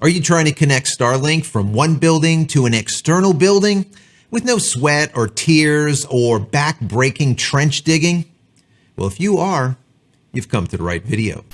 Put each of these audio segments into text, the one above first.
Are you trying to connect Starlink from one building to an external building with no sweat or tears or back-breaking trench digging? Well, if you are, you've come to the right video.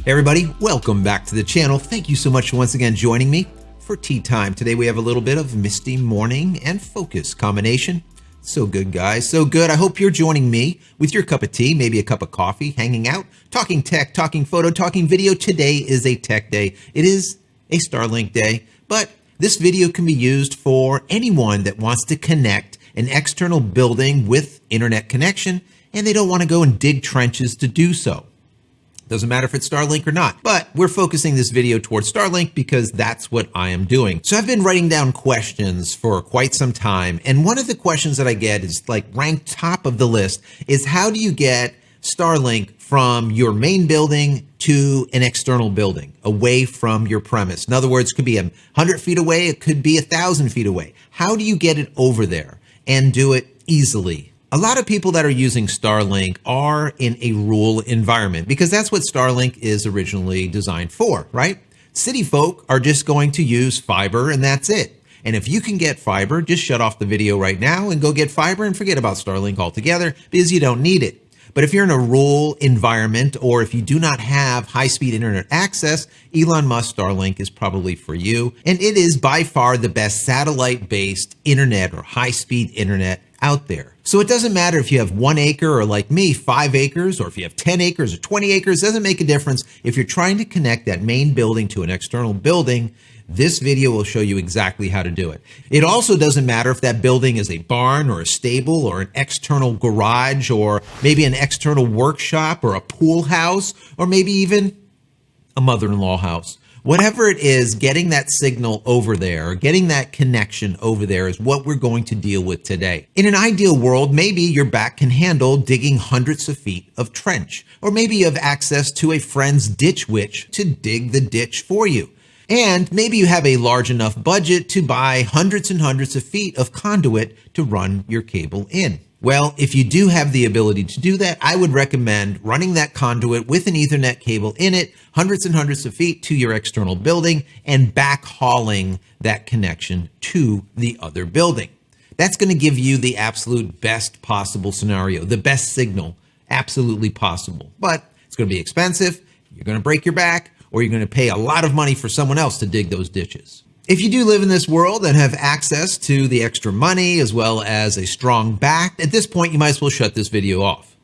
Hey everybody, welcome back to the channel. Thank you so much for once again joining me for tea time. Today we have a little bit of misty morning and focus combination. So good, guys, so good. I hope you're joining me with your cup of tea, maybe a cup of coffee, hanging out, talking tech, talking photo, talking video. Today is a tech day. It is a Starlink day, but this video can be used for anyone that wants to connect an external building with internet connection, and they don't want to go and dig trenches to do so. Doesn't matter if it's Starlink or not, but we're focusing this video towards Starlink because that's what I am doing. So I've been writing down questions for quite some time, and one of the questions that I get is like ranked top of the list is how do you get Starlink from your main building to an external building away from your premise? In other words, it could be 100 feet away, it could be 1,000 feet away. How do you get it over there and do it easily? A lot of people that are using Starlink are in a rural environment because that's what Starlink is originally designed for, right? City folk are just going to use fiber and that's it. And if you can get fiber, just shut off the video right now and go get fiber and forget about Starlink altogether because you don't need it. But if you're in a rural environment or if you do not have high-speed internet access, Elon Musk Starlink is probably for you. And it is by far the best satellite-based internet or high-speed internet out there. So it doesn't matter if you have 1 acre or like me, 5 acres, or if you have 10 acres or 20 acres, doesn't make a difference. If you're trying to connect that main building to an external building, this video will show you exactly how to do it. It also doesn't matter if that building is a barn or a stable or an external garage or maybe an external workshop or a pool house or maybe even a mother-in-law house. Whatever it is, getting that signal over there, getting that connection over there is what we're going to deal with today. In an ideal world, maybe your back can handle digging hundreds of feet of trench, or maybe you have access to a friend's ditch witch to dig the ditch for you. And maybe you have a large enough budget to buy hundreds and hundreds of feet of conduit to run your cable in. Well, if you do have the ability to do that, I would recommend running that conduit with an Ethernet cable in it, hundreds and hundreds of feet to your external building, and backhauling that connection to the other building. That's going to give you the absolute best possible scenario, the best signal absolutely possible. But it's going to be expensive, you're going to break your back, or you're going to pay a lot of money for someone else to dig those ditches. If you do live in this world and have access to the extra money as well as a strong back, at this point you might as well shut this video off.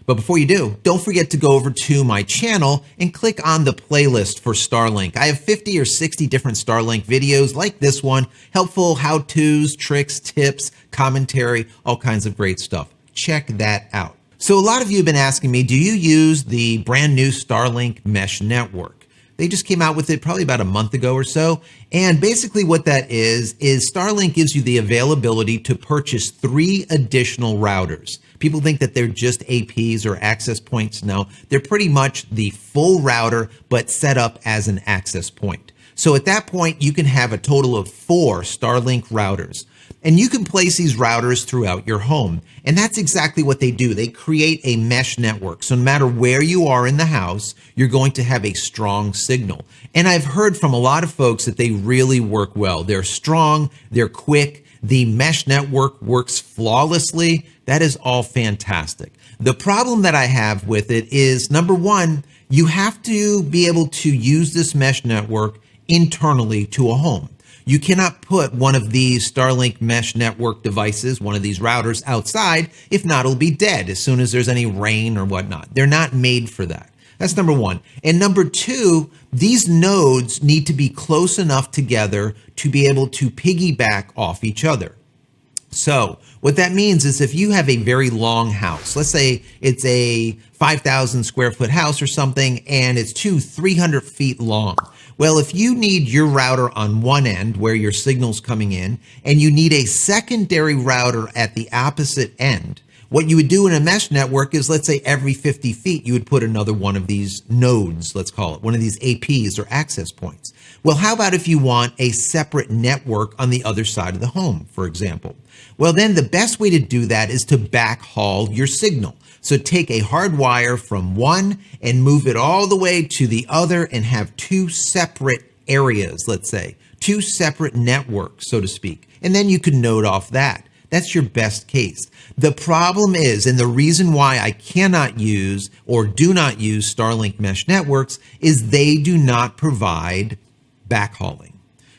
But before you do, don't forget to go over to my channel and click on the playlist for Starlink. I have 50 or 60 different Starlink videos like this one, helpful how-tos, tricks, tips, commentary, all kinds of great stuff. Check that out. So a lot of you have been asking me, do you use the brand new Starlink mesh network? They just came out with it probably about a month ago or so. And basically what that is Starlink gives you the availability to purchase 3 additional routers. People think that they're just APs or access points. No, they're pretty much the full router, but set up as an access point. So at that point, you can have a total of 4 Starlink routers. And you can place these routers throughout your home. And that's exactly what they do. They create a mesh network. So no matter where you are in the house, you're going to have a strong signal. And I've heard from a lot of folks that they really work well. They're strong, they're quick, the mesh network works flawlessly. That is all fantastic. The problem that I have with it is, number one, you have to be able to use this mesh network internally to a home. You cannot put one of these Starlink mesh network devices, one of these routers outside. If not, it'll be dead as soon as there's any rain or whatnot. They're not made for that. That's number one. And number two, these nodes need to be close enough together to be able to piggyback off each other. So what that means is if you have a very long house, let's say it's a 5,000 square foot house or something, and it's 300 feet long. Well, if you need your router on one end where your signal's coming in, and you need a secondary router at the opposite end, what you would do in a mesh network is, let's say every 50 feet, you would put another one of these nodes, let's call it, one of these APs or access points. Well, how about if you want a separate network on the other side of the home, for example? Well, then the best way to do that is to backhaul your signal. So take a hard wire from one and move it all the way to the other and have two separate areas, let's say, two separate networks, so to speak. And then you can node off that. That's your best case. The problem is, and the reason why I cannot use or do not use Starlink mesh networks is they do not provide backhauling.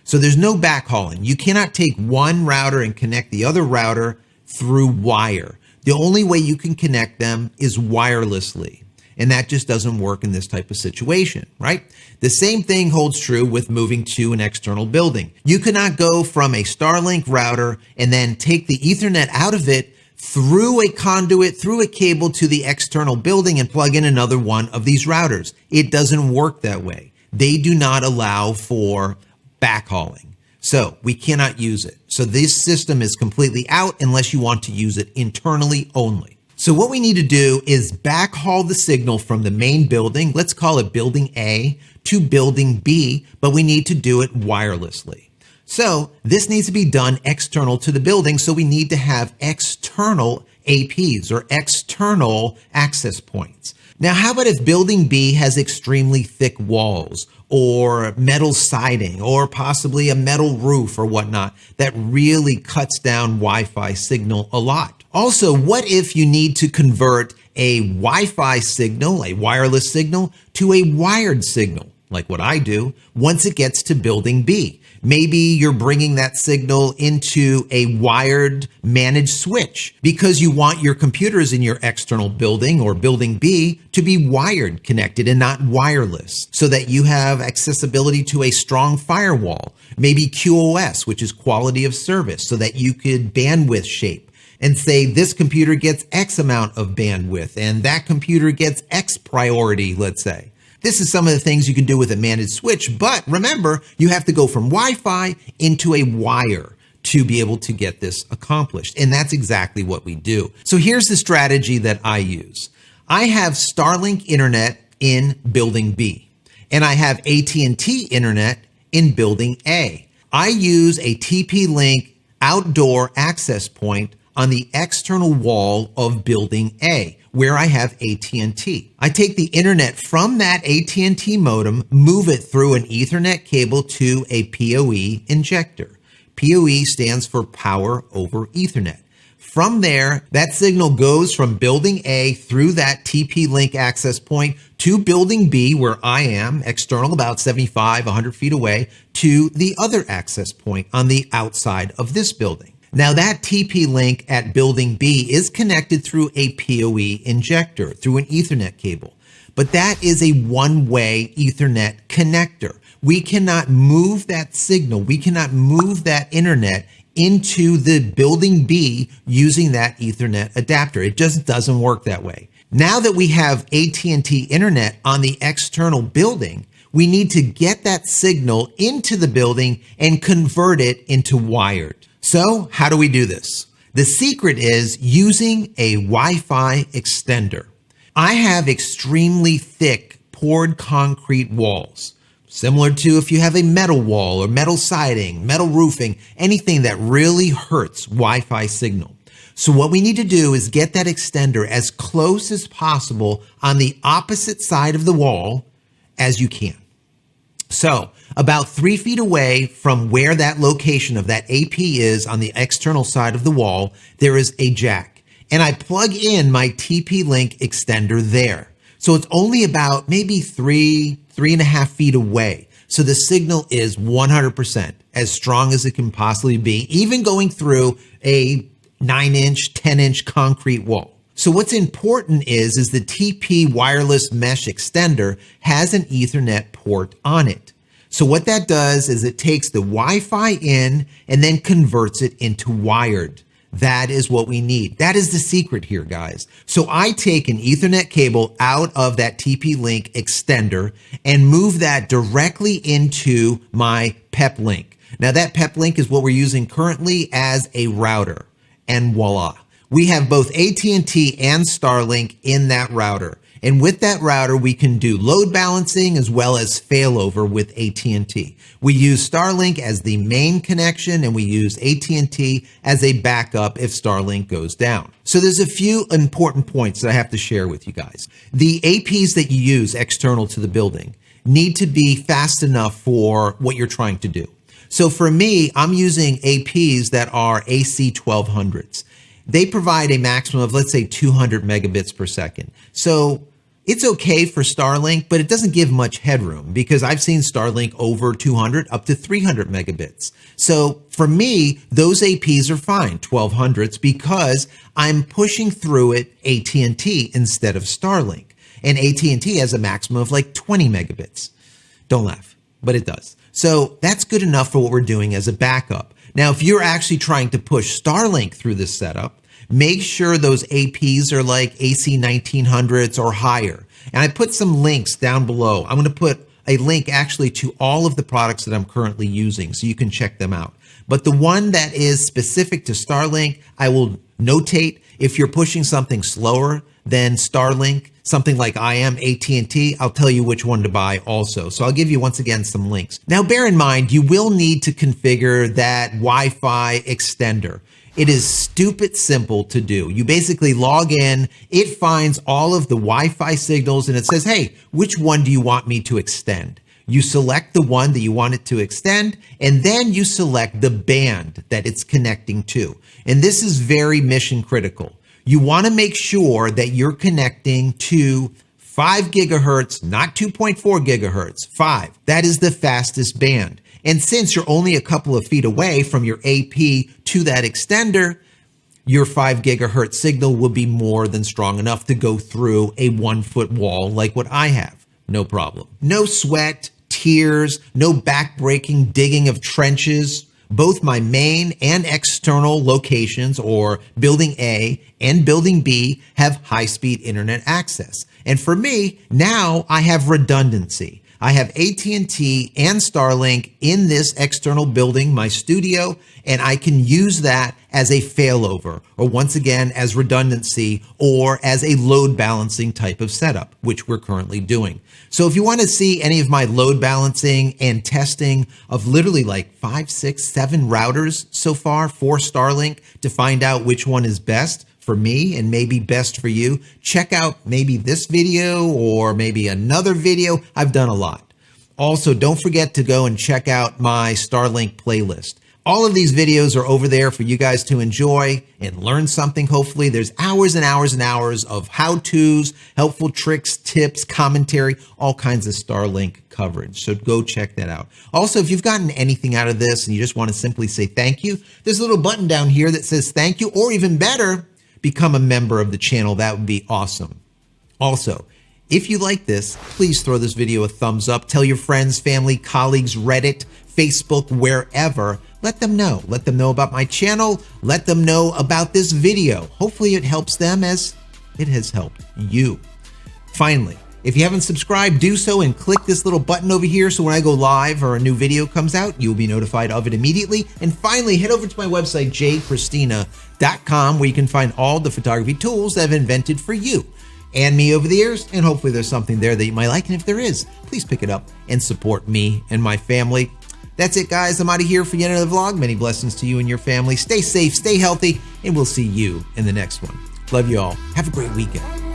So there's no backhauling. You cannot take one router and connect the other router through wire. The only way you can connect them is wirelessly. And that just doesn't work in this type of situation, right? The same thing holds true with moving to an external building. You cannot go from a Starlink router and then take the Ethernet out of it through a conduit, through a cable to the external building and plug in another one of these routers. It doesn't work that way. They do not allow for backhauling. So we cannot use it. So this system is completely out unless you want to use it internally only. So what we need to do is backhaul the signal from the main building, let's call it building A, to building B, but we need to do it wirelessly. So this needs to be done external to the building, so we need to have external APs or external access points. Now, how about if building B has extremely thick walls or metal siding or possibly a metal roof or whatnot that really cuts down Wi-Fi signal a lot? Also, what if you need to convert a Wi-Fi signal, a wireless signal, to a wired signal, like what I do, once it gets to building B? Maybe you're bringing that signal into a wired managed switch because you want your computers in your external building or building B to be wired connected and not wireless so that you have accessibility to a strong firewall, maybe QoS, which is quality of service, so that you could bandwidth shape and say this computer gets X amount of bandwidth and that computer gets X priority, let's say. This is some of the things you can do with a managed switch, but remember, you have to go from Wi-Fi into a wire to be able to get this accomplished. And that's exactly what we do. So here's the strategy that I use. I have Starlink internet in building B, and I have AT&T internet in building A. I use a TP-Link outdoor access point on the external wall of building A, where I have AT&T. I take the internet from that AT&T modem, move it through an Ethernet cable to a PoE injector. PoE stands for Power over Ethernet. From there, that signal goes from building A through that TP-Link access point to building B, where I am, external about 75, 100 feet away, to the other access point on the outside of this building. Now that TP-Link at building B is connected through a PoE injector, through an Ethernet cable. But that is a one-way Ethernet connector. We cannot move that signal, we cannot move that internet into the building B using that Ethernet adapter. It just doesn't work that way. Now that we have AT&T internet on the external building, we need to get that signal into the building and convert it into wired. So how do we do this? The secret is using a Wi-Fi extender. I have extremely thick poured concrete walls, similar to if you have a metal wall or metal siding, metal roofing, anything that really hurts Wi-Fi signal. So what we need to do is get that extender as close as possible on the opposite side of the wall as you can. So about 3 feet away from where that location of that AP is on the external side of the wall, there is a jack. And I plug in my TP-Link extender there. So it's only about maybe 3.5 feet away. So the signal is 100% as strong as it can possibly be, even going through a 9-inch, 10-inch concrete wall. So what's important is the TP wireless mesh extender has an Ethernet port on it. So what that does is it takes the Wi-Fi in and then converts it into wired. That is what we need. That is the secret here, guys. So I take an Ethernet cable out of that TP-Link extender and move that directly into my PEP-Link. Now that PEP-Link is what we're using currently as a router. And voila. We have both AT&T and Starlink in that router. And with that router, we can do load balancing as well as failover with AT&T. We use Starlink as the main connection, and we use AT&T as a backup if Starlink goes down. So there's a few important points that I have to share with you guys. The APs that you use external to the building need to be fast enough for what you're trying to do. So for me, I'm using APs that are AC 1200s. They provide a maximum of, let's say, 200 megabits per second. So it's okay for Starlink, but it doesn't give much headroom because I've seen Starlink over 200 up to 300 megabits. So for me, those APs are fine, 1200s, because I'm pushing through it AT&T instead of Starlink. And AT&T has a maximum of like 20 megabits. Don't laugh, but it does. So that's good enough for what we're doing as a backup. Now, if you're actually trying to push Starlink through this setup, make sure those APs are like AC 1900s or higher. And I put some links down below. I'm going to put a link actually to all of the products that I'm currently using so you can check them out. But the one that is specific to Starlink, I will notate if you're pushing something slower than Starlink, something like I am, AT&T, I'll tell you which one to buy also. So I'll give you once again some links. Now bear in mind, you will need to configure that Wi-Fi extender. It is stupid simple to do. You basically log in, it finds all of the Wi-Fi signals and it says, hey, which one do you want me to extend? You select the one that you want it to extend, and then you select the band that it's connecting to. And this is very mission critical. You want to make sure that you're connecting to 5 gigahertz, not 2.4 gigahertz, 5. That is the fastest band. And since you're only a couple of feet away from your AP to that extender, your 5 gigahertz signal will be more than strong enough to go through a 1-foot wall like what I have. No problem. No sweat, tears, no back-breaking digging of trenches. Both my main and external locations, or Building A and Building B, have high-speed internet access. And for me, now I have redundancy. I have AT&T and Starlink in this external building, my studio, and I can use that as a failover, or once again, as redundancy, or as a load balancing type of setup, which we're currently doing. So if you want to see any of my load balancing and testing of literally like 5, 6, 7 routers so far for Starlink to find out which one is best for me and maybe best for you, check out maybe this video or maybe another video. I've done a lot. Also, don't forget to go and check out my Starlink playlist. All of these videos are over there for you guys to enjoy and learn something, hopefully. There's hours and hours and hours of how-tos, helpful tricks, tips, commentary, all kinds of Starlink coverage. So go check that out. Also, if you've gotten anything out of this and you just want to simply say thank you, there's a little button down here that says thank you, or even better, become a member of the channel. That would be awesome. Also, if you like this, please throw this video a thumbs up. Tell your friends, family, colleagues, Reddit, Facebook, wherever. Let them know. Let them know about my channel. Let them know about this video. Hopefully it helps them as it has helped you. Finally, if you haven't subscribed, do so and click this little button over here so when I go live or a new video comes out, you'll be notified of it immediately. And finally, head over to my website, JCristina.com, where you can find all the photography tools that I've invented for you and me over the years, and hopefully there's something there that you might like. And if there is, please pick it up and support me and my family. That's it, guys. I'm out of here for yet another vlog. Many blessings to you and your family. Stay safe, stay healthy, and we'll see you in the next one. Love you all. Have a great weekend.